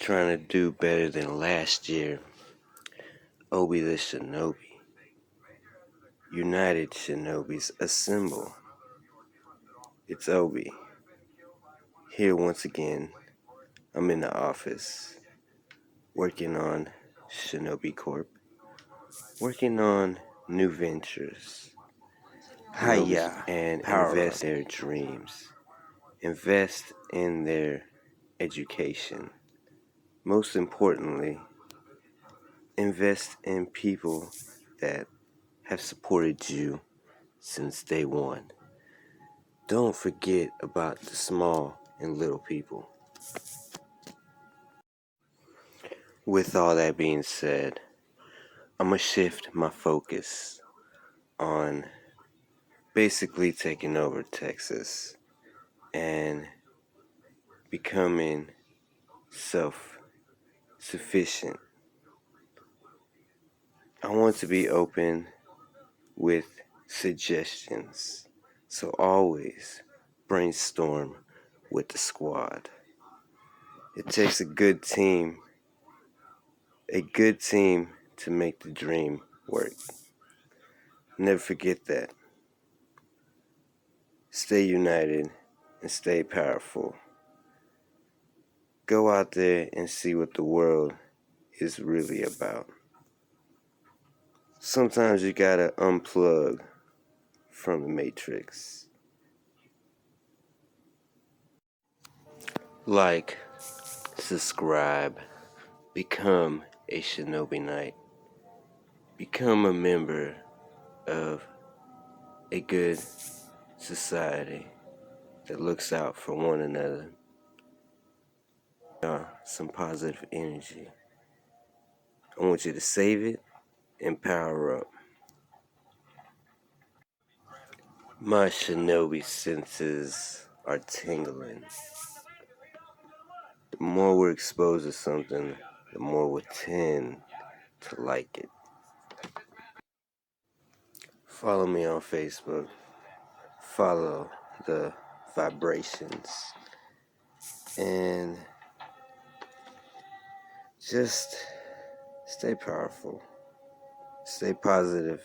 Trying to do better than last year. Obi the Shinobi. United Shinobis assemble. It's Obi. Here once again. I'm in the office. Working on Shinobi Corp. Working on new ventures. Hiya. And invest in their dreams. Invest in their education. Most importantly, invest in people that have supported you since day one. Don't forget about the small and little people. With all that being said, I'm going to shift my focus on basically taking over Texas and becoming self-sufficient. I want to be open with suggestions, so always brainstorm with the squad. It takes a good team to make the dream work. Never forget that. Stay united and stay powerful. Go out there and see what the world is really about. Sometimes you gotta unplug from the matrix. Like, subscribe, become a Shinobi Knight. Become a member of a good society that looks out for one another. Some positive energy. I want you to save it and power up. My Shinobi senses are tingling. The more we're exposed to something, the more we tend to like it. Follow me on Facebook. Follow the vibrations. And just stay powerful. Stay positive.